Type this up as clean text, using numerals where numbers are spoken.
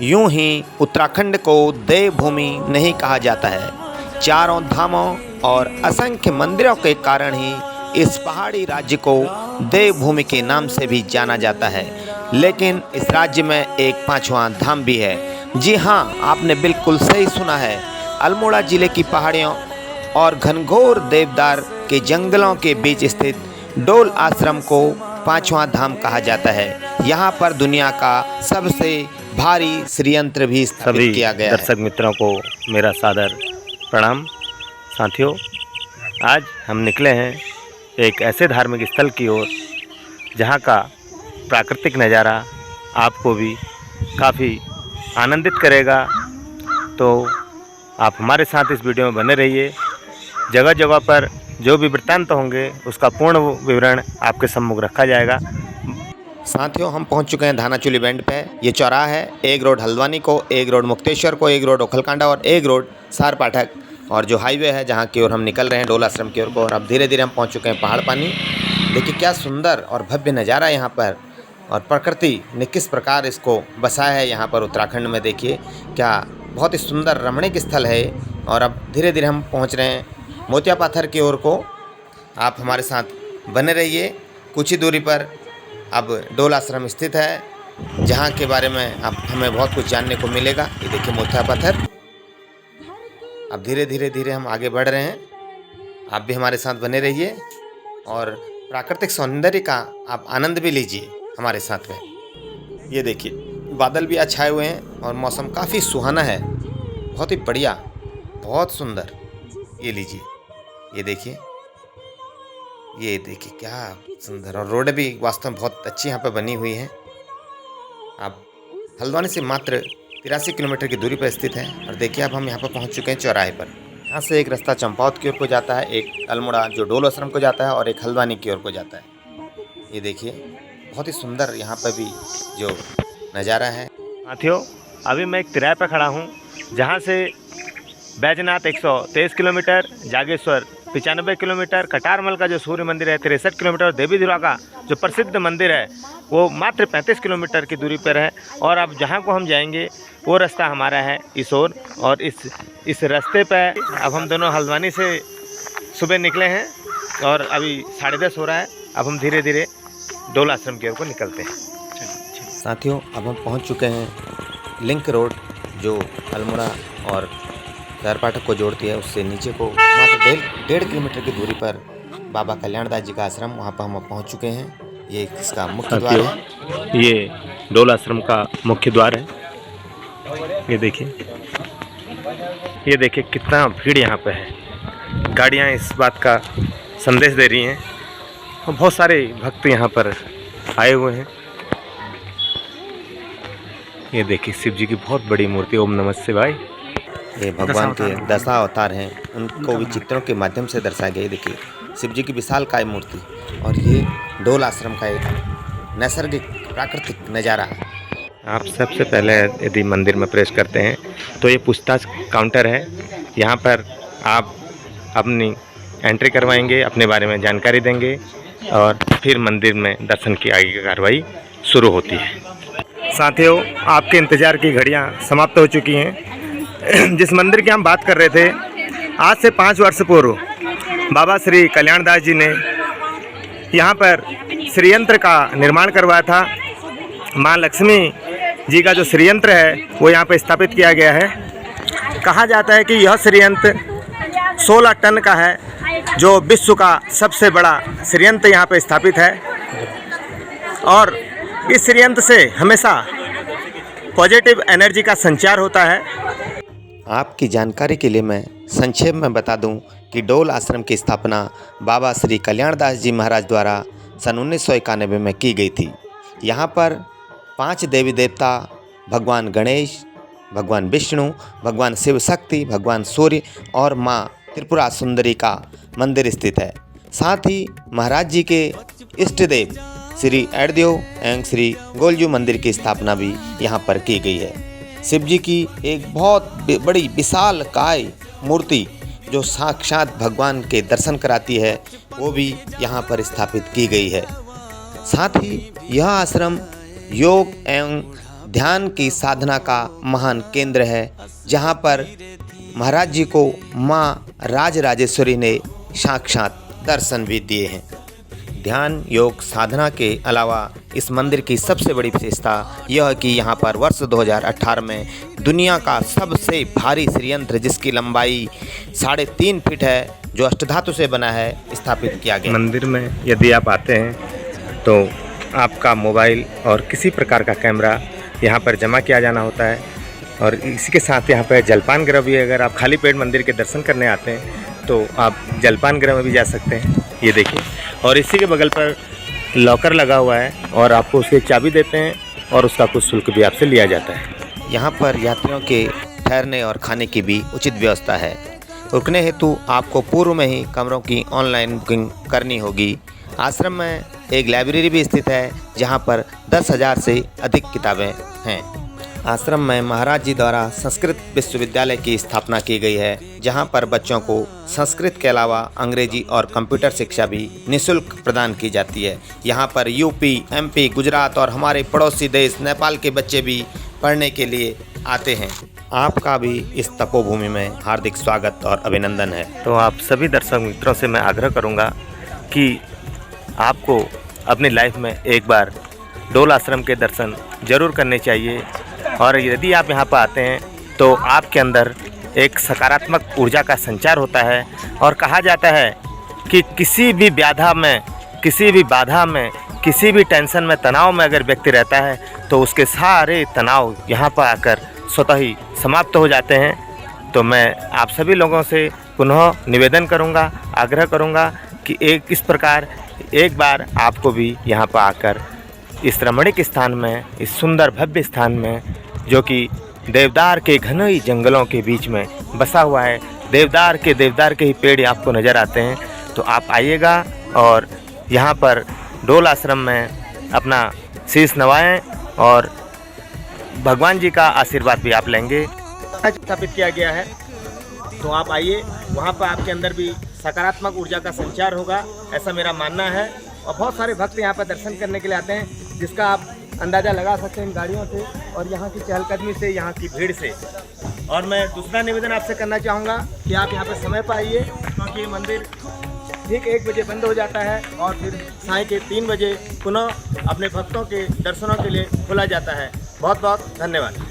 यूं ही उत्तराखंड को देवभूमि नहीं कहा जाता है। चारों धामों और असंख्य मंदिरों के कारण ही इस पहाड़ी राज्य को देवभूमि के नाम से भी जाना जाता है। लेकिन इस राज्य में एक पांचवां धाम भी है। जी हाँ, आपने बिल्कुल सही सुना है। अल्मोड़ा जिले की पहाड़ियों और घनघोर देवदार के जंगलों के बीच स्थित डोल आश्रम को पांचवां धाम कहा जाता है। यहाँ पर दुनिया का सबसे भारी श्रीयंत्र भी स्थापित किया गया है। दर्शक मित्रों को मेरा सादर प्रणाम। साथियों, आज हम निकले हैं एक ऐसे धार्मिक स्थल की ओर जहाँ का प्राकृतिक नज़ारा आपको भी काफ़ी आनंदित करेगा। तो आप हमारे साथ इस वीडियो में बने रहिए। जगह जगह पर जो भी वृत्तांत होंगे उसका पूर्ण विवरण आपके सम्मुख रखा जाएगा। साथियों, हम पहुंच चुके हैं धानाचूली बेंड पे। ये चौराहा है, एक रोड हल्द्वानी को, एक रोड मुक्तेश्वर को, एक रोड ओखलकांडा और एक रोड सार पाठक, और जो हाईवे है जहाँ की ओर हम निकल रहे हैं डोल आश्रम की ओर को। और अब धीरे धीरे हम पहुँच चुके हैं पहाड़ पानी। देखिए क्या सुंदर और भव्य नज़ारा यहाँ पर, और प्रकृति ने किस प्रकार इसको बसाया है यहाँ पर उत्तराखंड में। देखिए क्या बहुत ही सुंदर रमणीक स्थल है। और अब धीरे धीरे हम पहुँच रहे हैं मोतिया पाथर की ओर को। आप हमारे साथ बने रहिए। कुछ ही दूरी पर अब डोल आश्रम स्थित है, जहाँ के बारे में अब हमें बहुत कुछ जानने को मिलेगा। ये देखिए मोतिया पाथर। अब धीरे धीरे हम आगे बढ़ रहे हैं। आप भी हमारे साथ बने रहिए और प्राकृतिक सौंदर्य का आप आनंद भी लीजिए हमारे साथ में। ये देखिए बादल भी आज छाए हुए हैं और मौसम काफ़ी सुहाना है, बहुत ही बढ़िया, बहुत सुंदर। ये लीजिए, ये देखिए क्या सुंदर। और रोड भी वास्तव में बहुत अच्छी यहाँ पे बनी हुई है। आप हल्द्वानी से मात्र 83 किलोमीटर की दूरी पर स्थित है। और देखिए अब हम यहाँ पर पहुँच चुके हैं चौराहे पर। यहाँ से एक रास्ता चंपावत की ओर को जाता है, एक अल्मोड़ा जो डोल आश्रम को जाता है, और एक हल्द्वानी की ओर को जाता है। ये देखिए बहुत ही सुंदर यहाँ पर भी जो नज़ारा है। साथियों, अभी मैं एक तिराहे पर खड़ा हूँ जहाँ से बैजनाथ 123 किलोमीटर, जागेश्वर 95 किलोमीटर, कटारमल का जो सूर्य मंदिर है 63 किलोमीटर, और देवी धुरा का जो प्रसिद्ध मंदिर है वो मात्र 35 किलोमीटर की दूरी पर है। और अब जहाँ को हम जाएंगे वो रास्ता हमारा है इस ओर। और इस रास्ते पर अब हम दोनों हल्द्वानी से सुबह निकले हैं और अभी 10:30 हो रहा है। अब हम धीरे धीरे डोल आश्रम की ओर को निकलते हैं। साथियों, अब हम पहुंच चुके हैं लिंक रोड जो अल्मोड़ा और सार पाठक को जोड़ती है, उससे नीचे को मात्र 1.5 किलोमीटर की दूरी पर बाबा कल्याणदास जी का आश्रम, वहां पर हम पहुंच चुके हैं। ये इसका मुख्य द्वार है। ये डोल आश्रम का मुख्य द्वार है। ये देखिए कितना भीड़ यहाँ पे है। गाड़ियाँ इस बात का संदेश दे रही हैं और बहुत सारे भक्त यहाँ पर आए हुए हैं। ये देखिए शिव जी की बहुत बड़ी मूर्ति, ओम नमः शिवाय। ये भगवान के 10 अवतार हैं, उनको भी चित्रों के माध्यम से दर्शाया गया। देखिए शिव जी की विशालकाय मूर्ति, और ये डोल आश्रम का एक नैसर्गिक प्राकृतिक नज़ारा। आप सबसे पहले यदि मंदिर में प्रवेश करते हैं तो ये पूछताछ काउंटर है। यहाँ पर आप अपनी एंट्री करवाएंगे, अपने बारे में जानकारी देंगे और फिर मंदिर में दर्शन की आगे की कार्रवाई शुरू होती है। साथियों, आपके इंतज़ार की घड़ियाँ समाप्त हो चुकी हैं। जिस मंदिर की हम बात कर रहे थे, आज से 5 वर्ष पूर्व बाबा श्री कल्याणदास जी ने यहाँ पर श्रीयंत्र का निर्माण करवाया था। माँ लक्ष्मी जी का जो श्रीयंत्र है वो यहाँ पर स्थापित किया गया है। कहा जाता है कि यह श्रीयंत्र 16 टन का है, जो विश्व का सबसे बड़ा श्रीयंत्र यहाँ पर स्थापित है। और इस श्रीयंत्र से हमेशा पॉजिटिव एनर्जी का संचार होता है। आपकी जानकारी के लिए मैं संक्षेप में बता दूं कि डोल आश्रम की स्थापना बाबा श्री कल्याणदास जी महाराज द्वारा सन 1991 में की गई थी। यहाँ पर 5 देवी देवता, भगवान गणेश, भगवान विष्णु, भगवान शिव शक्ति, भगवान सूर्य और माँ त्रिपुरा सुंदरी का मंदिर स्थित है। साथ ही महाराज जी के इष्ट देव श्री एडदेव एवं श्री गोलजू मंदिर की स्थापना भी यहाँ पर की गई है। शिव जी की एक बहुत बड़ी विशाल काय मूर्ति जो साक्षात भगवान के दर्शन कराती है, वो भी यहाँ पर स्थापित की गई है। साथ ही यह आश्रम योग एवं ध्यान की साधना का महान केंद्र है, जहाँ पर महाराज जी को माँ राजराजेश्वरी ने साक्षात दर्शन भी दिए हैं। ध्यान योग साधना के अलावा इस मंदिर की सबसे बड़ी विशेषता यह है कि यहाँ पर वर्ष 2018 में दुनिया का सबसे भारी श्रीयंत्र, जिसकी लंबाई 3.5 फीट है, जो अष्टधातु से बना है, स्थापित किया गया। मंदिर में यदि आप आते हैं तो आपका मोबाइल और किसी प्रकार का कैमरा यहाँ पर जमा किया जाना होता है, और इसी के साथ यहाँ पर जलपान गृह भी, अगर आप खाली पेट मंदिर के दर्शन करने आते हैं तो आप जलपान गृह में भी जा सकते हैं। ये देखिए, और इसी के बगल पर लॉकर लगा हुआ है और आपको उसकी चाबी देते हैं और उसका कुछ शुल्क भी आपसे लिया जाता है। यहाँ पर यात्रियों के ठहरने और खाने की भी उचित व्यवस्था है। रुकने हेतु आपको पूर्व में ही कमरों की ऑनलाइन बुकिंग करनी होगी। आश्रम में एक लाइब्रेरी भी स्थित है, जहाँ पर 10,000 से अधिक किताबें हैं। आश्रम में महाराज जी द्वारा संस्कृत विश्वविद्यालय की स्थापना की गई है, जहां पर बच्चों को संस्कृत के अलावा अंग्रेजी और कंप्यूटर शिक्षा भी निःशुल्क प्रदान की जाती है। यहां पर यूपी, एमपी, गुजरात और हमारे पड़ोसी देश नेपाल के बच्चे भी पढ़ने के लिए आते हैं। आपका भी इस तपोभूमि में हार्दिक स्वागत और अभिनंदन है। तो आप सभी दर्शक मित्रों से मैं आग्रह करूँगा कि आपको अपनी लाइफ में एक बार डोल आश्रम के दर्शन जरूर करने चाहिए, और यदि आप यहाँ पर आते हैं तो आपके अंदर एक सकारात्मक ऊर्जा का संचार होता है, और कहा जाता है कि किसी भी बाधा में, किसी भी टेंशन में, तनाव में अगर व्यक्ति रहता है तो उसके सारे तनाव यहाँ पर आकर स्वतः ही समाप्त हो जाते हैं। तो मैं आप सभी लोगों से पुनः निवेदन करूँगा, आग्रह करूँगा कि इस प्रकार एक बार आपको भी यहाँ पर आकर इस रमणीक स्थान में, इस सुंदर भव्य स्थान में, जो कि देवदार के घने जंगलों के बीच में बसा हुआ है, देवदार के ही पेड़ आपको नज़र आते हैं, तो आप आइएगा और यहाँ पर डोल आश्रम में अपना शीश नवाएं और भगवान जी का आशीर्वाद भी आप लेंगे। स्थापित किया गया है, तो आप आइए, वहाँ पर आपके अंदर भी सकारात्मक ऊर्जा का संचार होगा, ऐसा मेरा मानना है। और बहुत सारे भक्त यहाँ पर दर्शन करने के लिए आते हैं, जिसका आप अंदाज़ा लगा सकते हैं इन गाड़ियों से और यहाँ की चहलकदमी से, यहाँ की भीड़ से। और मैं दूसरा निवेदन आपसे करना चाहूँगा कि आप यहाँ पर समय पर आइए, क्योंकि ये मंदिर ठीक 1 बजे बंद हो जाता है और फिर साय के 3 बजे पुनः अपने भक्तों के दर्शनों के लिए खोला जाता है। बहुत बहुत धन्यवाद।